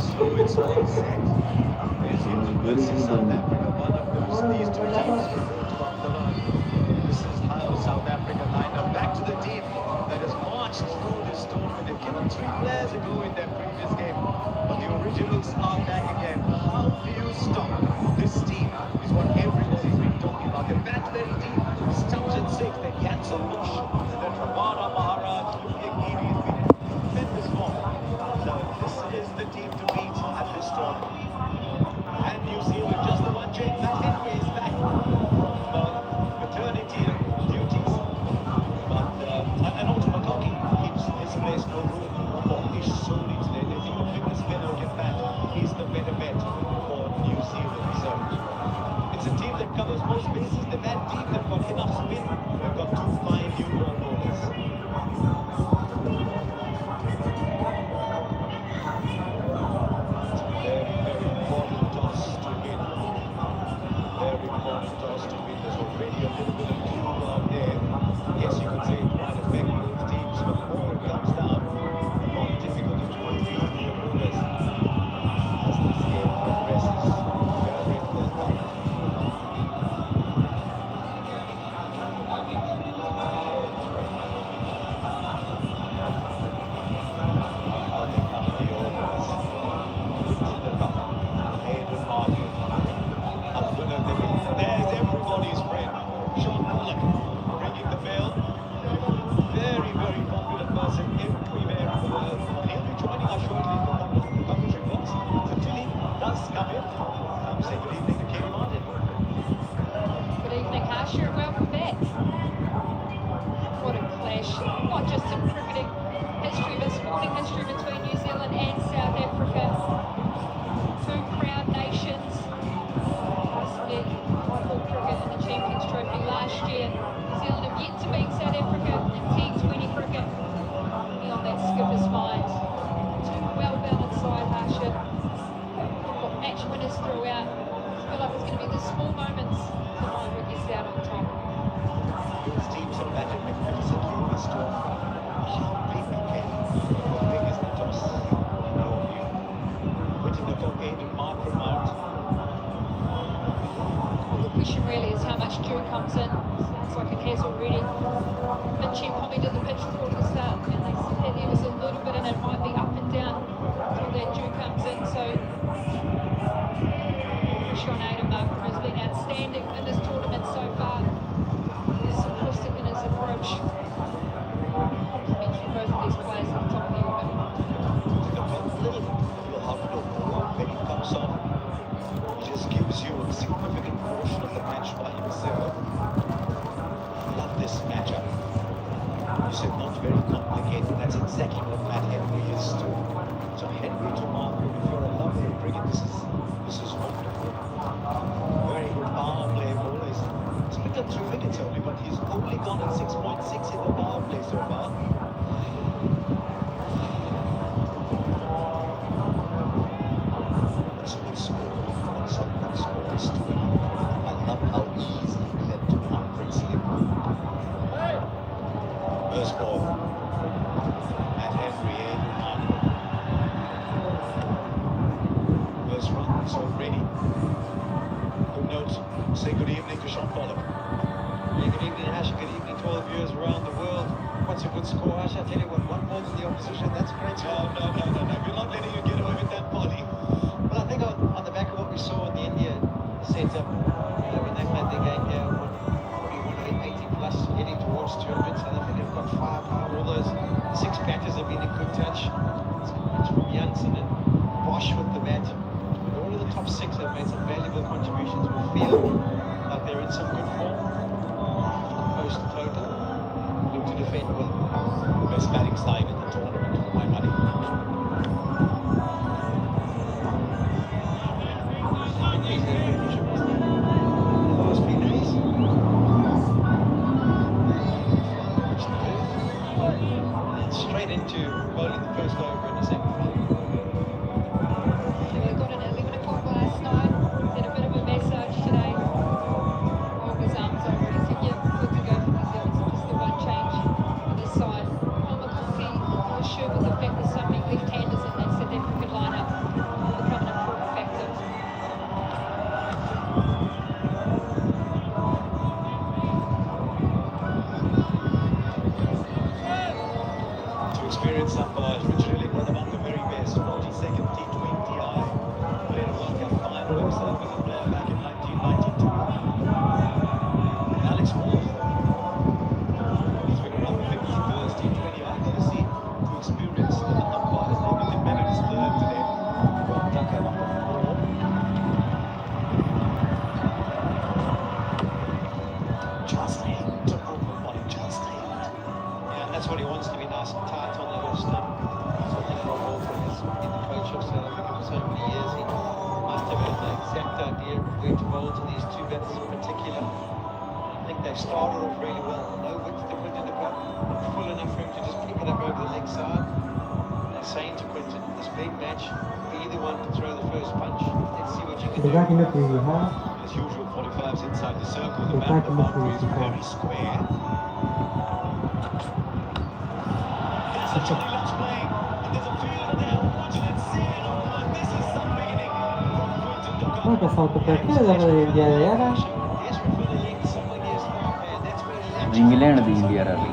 So it's all set. There's England versus South Africa. One of these two teams will go to the third. This is how South Africa lined up. Back to the team that has marched through this tournament. They've given three players a go in their previous game, but the originals are back again. How do you stop this team? Is what everybody's been talking about. They're back very deep. Stubbs at six, then Jansen Bush, and then Ramana Maharaj, Luke Giri has been in tremendous form. So this is the team to beat at this tournament. And New Zealand just the one change. Matt Henry is back from maternity duties. But and also McConkey keeps his place no room for Ish Soni today. They think the fitness better get back. He's the better bet for New Zealand. So it's a team that covers most bases. They've had team that got enough spin. They've got two fine new ball bowlers. Very important toss to win. Very important toss to win. There's already a little bit of cool out there. Yes, you could say it might affect both teams, but the more it comes down, the more difficult it will be for the bowlers as this game progresses. Very important. There's everybody's friend, Sean Pollock, bringing the bell. Very, very popular person everywhere in the world. He'll be joining us shortly for the commentary box. So till he does come in, say good evening to Kerry Martin. Good evening, Harsha, and welcome back. What a clash, not just in cricketing history, but sporting history between New Zealand and South Africa. Two proud nations. Split white cricket in the Champions Trophy last year. New Zealand have yet to beat South Africa in T20 cricket. Beyond that skipper's mind. Two well-balanced side, Harsha. Got match winners throughout. I feel like it's going to be the small moments that might work us out on top. These teams have batted magnificently in this tournament. How big can how big is the toss? In your view? Whitting the cocaine and mark from out. The question really is how much dew comes in. Sounds like it has already. Mitchie commented the pitch report at the start, and they said that there was a little bit, and it might be up and down until that dew comes in. So Sean Ademarker has been outstanding in this tournament so far. He's simplistic in his approach. Complimentary both of these players at the top of the order. Little outlook when it comes on. He just gives you a significant portion of the match by himself. Love this matchup. You said not very complicated. That's exactly what Matt Henry is too. So Henry to Marco, if you're a lover of cricket, this is wonderful. Very good power play bowlers. It's been done 3 wickets only, but he's only gone at 6.6 in the power play so far. It's a good score. It's a good score. This tournament. I love how easy he led to conference league. First ball. Matt Henry in. First run is already. Good note. Say good evening to Sean Pollock. Yeah, good evening, Ash. Good evening to all the viewers around the world. What's a good score, Ash? I tell you what, one more than the opposition. That's a great score. No. We're not letting you get away with that, Polly. Well, I think on the back of what we saw in the India setup, when they played their game here, 41, 80 plus, heading towards 200. South Africa have got 5 power. All those 6 batters have been in good touch. It's from Jansen and Bosch with the bat. But all of the top 6 have made some valuable contributions. We feel like they're in some good form. Post total. Look to defend well. The best batting side in the tournament, for my money. Last few days. And straight into bowling the first over in the second. We got an 11 o'clock last night. Did a bit of a massage today. All his arms over. He said, yeah, good to go for New Zealand. So just the one change on this side. Paul McConkey so many years, he must have had the exact idea of where to bowl to these two bats in particular. I think they started off really well. No width to put in the cup, full enough for him to just pick it up over the leg side. They're saying to Quinton, this big match, be the one to throw the first punch. Let's see what you can do. As usual, 45's inside the circle. The man of the boundary is very square. That's a Johnny Lutz play. And there's a field there. Watch it, see it. Oh, this is some beginning. Quanto salto perché devo inviare era? Yes, we're filling someone is and that's where he lands. England the India रही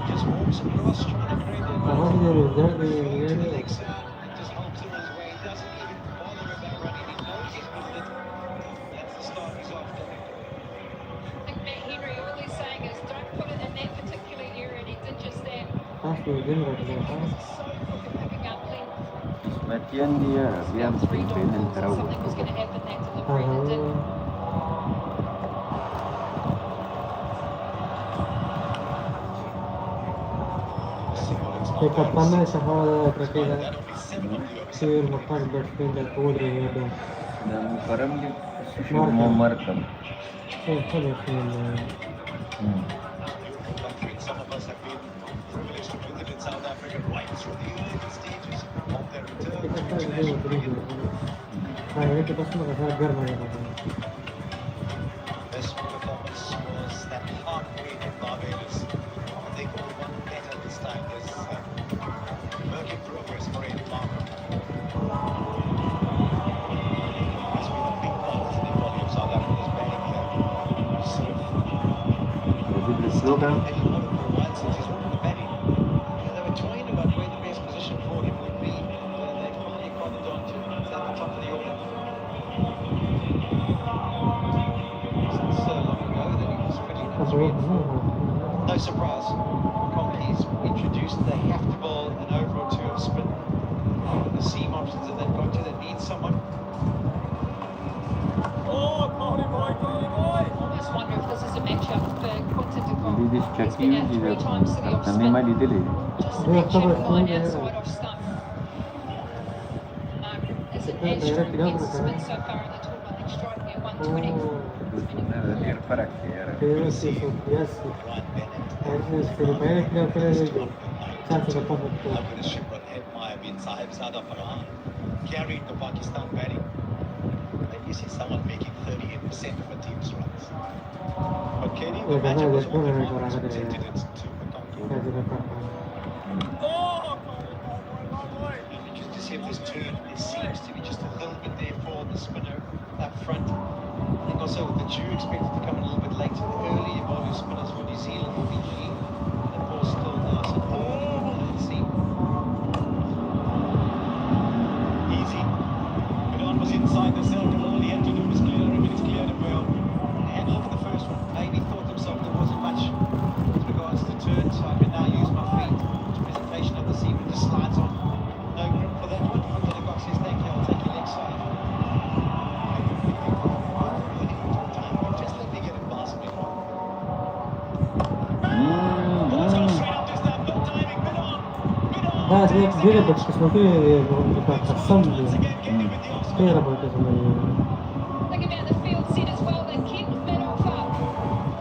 Just walks across, trying to create a Ma voglio dire, to the vedere leg side and just helps him his way. He doesn't even bother about running. He knows he's got it. That's the start he's after. I think Matt Henry, all he's saying is don't put it in that particular area, and he did just that. Acho que dentro da Because casa. it's so quick at picking up length. मैचियन दिया अभी हम About 3 dot pen balls, करा something was going to happen that delivery that did. E capitano se fa perché se il fare per spendere corre e da. करम की शुरू मरकम Quello che Some of us have been privileged to visit South Africa right through the early stages of their return. che possono fare garba. Best performance was that heartbreak in Barbados. They could have won better this time. There's work in progress for Ian Palmer. There's been a big part in the body of South Africa's batting here. Slogan Any one of the wild since he's opened the batting. Yeah, they were toying about where the best position for him would be. They finally cottoned on to at the top of the order. Since so long ago that he was pretty much no surprise. Comtery's introduced, they have to bowl an over or two of spin. The seam options that they've got to, they need someone. I almost wonder if this is a matchup for Quinton de Kock. Did this check He's been you? out Did 3 times to the off अपने में spin. दी थी Just to that chip line outside off stump. As it has struck against the spin so far in the tournament, I think striking at 120. देर फर्क है यार Pero si supiese, se le parece que no puede chance de pasar por. Look at the Shimron Hetmaya bin Sahib Sada Farhan carried the Pakistan batting. Then you see someone making 38% of a team's runs. But Kenny, the match was all the performance presented it to the contour. Just to see if this turn, it seems to be just a little bit there for the spinner up front. I think also with the Jew expected to come in a little bit later. The early bowling spinners for New Zealand will be G. The ball's still nice and hard. Let's see. Easy. Bidon was inside the circle. All he had to do was clear him, and he's cleared him well. And look at the first one. Maybe thought himself there wasn't much with regards to turn, so I can now use my feet. Which presentation of the seam just slides on. No grip for that one. Then the box says thank you, I'll take your leg side. Just let me get it past me. Да, я деле больше смотрю, как сам первый работает в моей. Think about the field set as well. They kept mid off up.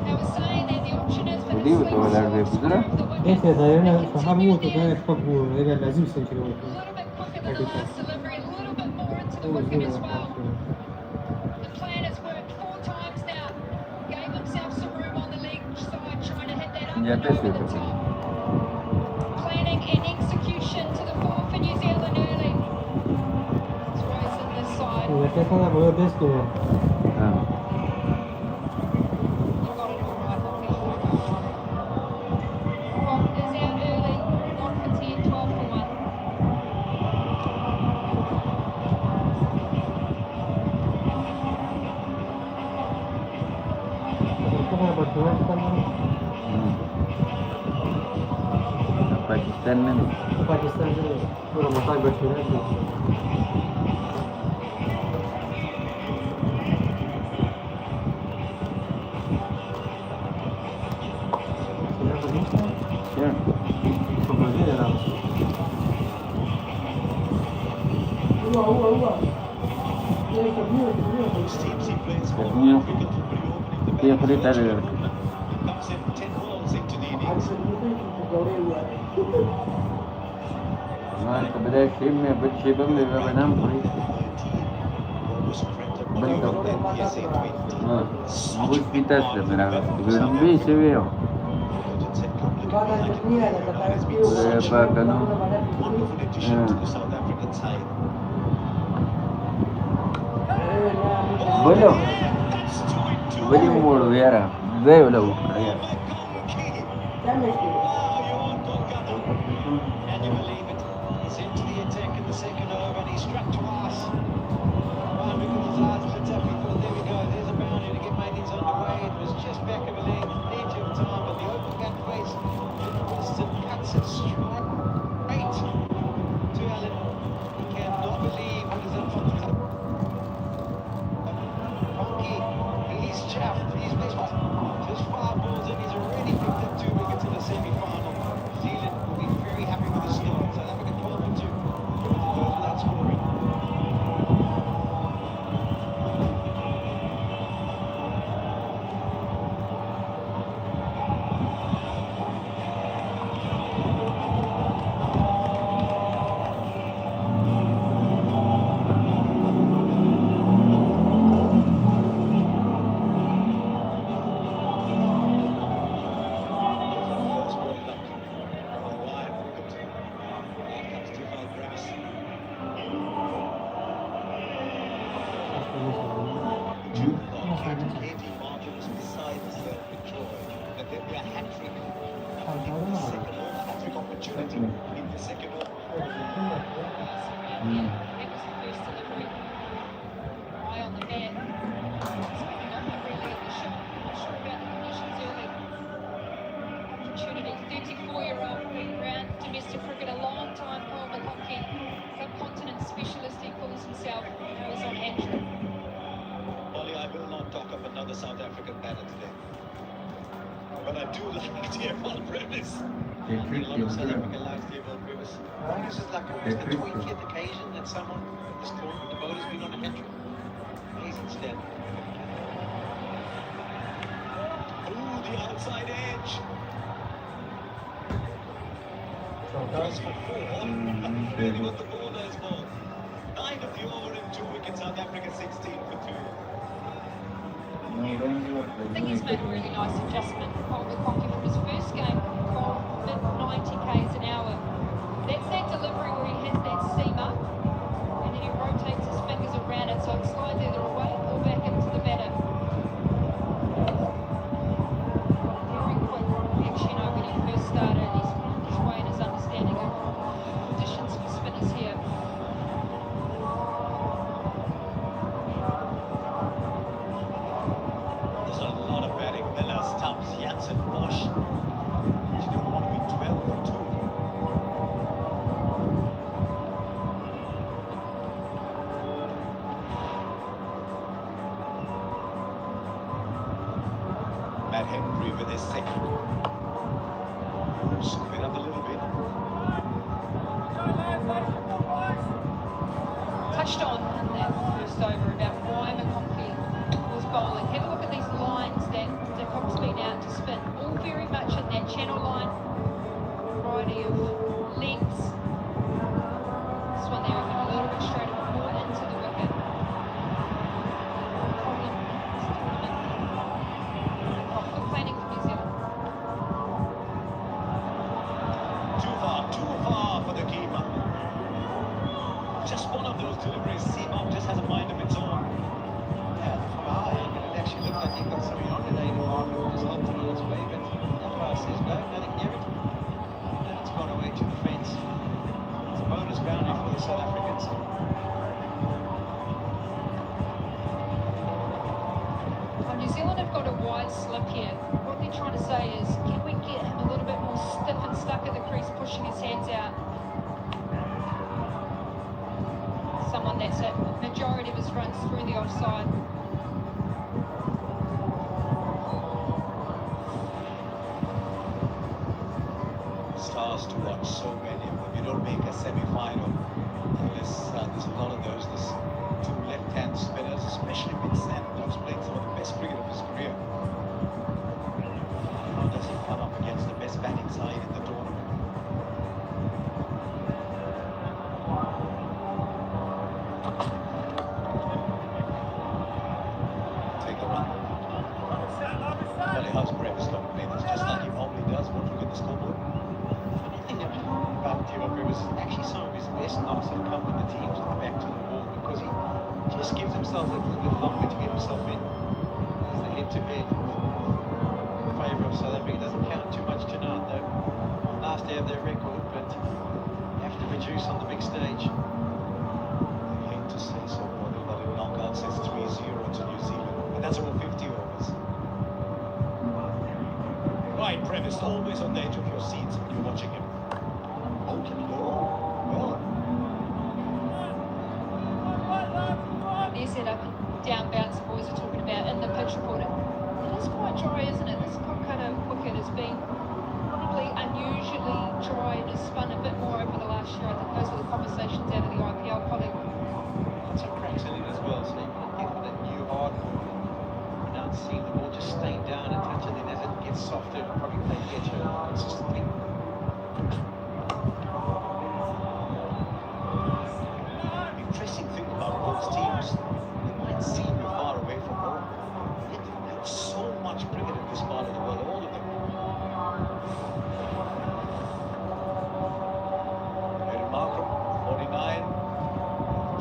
They were saying that the option is for the Leave it slip over there, side baby. square of the wicket. Если наверное, It's فهموا there. تقول يحبوا إذا لازم سنتين. A little bit quicker than the last delivery, a little bit more into the wicket as well. The plan has worked 4 times now. Gave himself some room on the leg side, trying to hit that up Yeah, and that's over the it. top. Planning and execution to the fore for New Zealand early. It's Royce in this side. Y después cada vez ves que हाँ You got it all right, Hawke. Cock is out early. 1 for 10, 12 for 1. Pakistan में पाकिस्तान से पूरा massage बैठे रहते हैं क्या तो बजे जरा Most teams he plays for Yes, ma'am. are difficult to reopen in the Yeah, back. for it, Comes I in will. 10 balls into the innings. ما أنت بدأت شيء بتشي بملي بنام فري 13 almost printed money بنتو over that PSA 20. ما Such مش a في big تاس mark for the بنا benefit of بيرم South بي Africa. سويو Legend said, "Come look at me, I can play here now." It's been such a باكنو wonderful addition to the South African side. Oh, بلو yeah, that's 2 in 2. بلي مور ويارا زي ولو Oh, ريال McConkey. Wow, you won't go gather. Can you believe it? He's into the attack in the second over and he struck twice. Boundary with his eyes lit up. He thought, there we go, there's a boundary to get Maidens underway. It was just back of a leg, plenty of time, but the open gut face, Winston cuts it straight to Allen. He cannot believe what is in front of him. Conky, he's chuffed. He's missed just 5 balls and he's already picked up 2 wickets in the semi-final. New Zealand will be very happy with the score. South Africa 12 for 2. Goes without scoring. First ball luck. Wide, Comtery. Here comes Trafalgar Grass. June KT margins besides Victoria, that there'll be a hat-trick in the second over, hat-trick opportunity in the second over. Aryan. That was the first delivery. Eye on the bat. Speaking of it really at the ship. Not sure about the conditions early. Opportunity. 34-year-old round domestic cricket, a long time Paul McConkey, subcontinent specialist he calls himself, was on hat-trick. Ollie, I will not talk of another South African batter today. But I do like TFL premise. A lot of South Africa likes the above premise. I think this is like almost the 20th occasion that someone in this tournament, the bowler's been on a hat-trick. Amazing stat. Ooh, the outside edge. Goes for 4. Really what the bowler's ball. 9 of the over and 2 wickets. South Africa 16 for 2. I think he's made a really nice adjustment, Paul McConkey, from his first game from mid-90 k's an hour. That's that delivery where he has that seam up and then he rotates his fingers around it so it slides either away or back into the batter. Very quick reaction when he first started. He's found his way and his understanding of conditions for spinners here. There's a lot of batting. Miller, Stubbs, Jansen, Bosch. You don't want to be 12 for 2. Matt Henry with his second. Scoop it up a little bit. Touched on in that first over about why McConkey was bowling. Have a look at these lines that De Kock's been out to spin. All very much in that channel line. Variety of lengths. This one there even a little bit straighter, more into the wicket. Problem this tournament. Good planning for New Zealand. Too far for the keeper. Just one of those deliveries. Seamark just has a mind of its own. Yeah, from our angle, it actually looked like he got something on it. Just helped it on its way, but the umpire says no, nothing near it. And it's gone away to the fence. It's a bonus boundary for the South Africans. Well, New Zealand have got a wide slip here. What they're trying to say is, can we get him a little bit more stiff and stuck at the crease, pushing his hands out? Someone that's a majority of his runs through the offside. Stars to watch, so many of them. You don't make a semi-final unless Yes, there's a lot of those. There's two left-hand spinners, especially with Sanders, playing some of the best cricket of his career. How does he come up against the best batting side in the tournament? Take a run. Well, how's Brevis not playing this? Just like he normally does. Won't look at the scoreboard. Funny thing about T20 was actually some of his best knocks have come when the team's on the back to the wall, because he just gives himself a little bit longer to get himself in. As the head-to-head in favour of South Africa. Doesn't count too much tonight though. Nice to have their record, but have to reduce on the big stage. I hate to say so, but in knockout says 3-0 to New Zealand, and that's all 50 overs. Right, Brevis, always on the edge of your seats when you're watching him. Open goal. Well, Their setup and down bounce the boys are talking about in the pitch report. It is quite dry, isn't it? This Kolkata wicket has been probably unusually dry and has spun a bit more over the last year. I think those were the conversations out of the IPL colleague. Lots of cracks in it as well, so you can get with a new hard without seeing the ball just staying down and touch it, and as it gets softer, it'll probably play better consistently. interesting thing about both teams, they might seem far away from home, yet they have so much cricket in this part of the world, all of them. Aaron Markham, 49.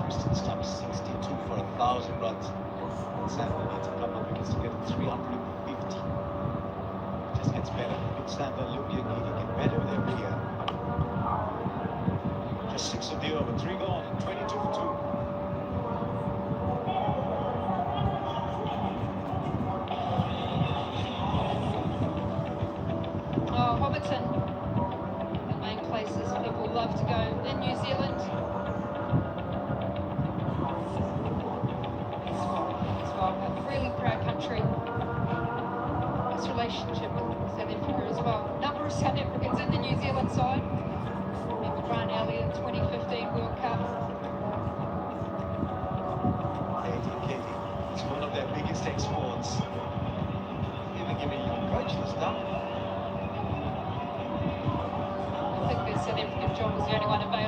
Tristan Stubbs, 62 for 1,000 runs. And Sandler needs a couple of wickets to get to 350. Just gets better. Big Sandler looking at getting better with every year. Just 6 of the over, 3 gone, 22 for 2. Oh, Hobbiton, the main places people love to go in New Zealand. It's a really proud country. Nice relationship with South Africa as well. Number of South Africans in the New Zealand side. Remember Grant Elliott, 2015 World Cup. Katie, it's one of their biggest exports. Even giving a young coach this stuff. I think the South African job was the only one available.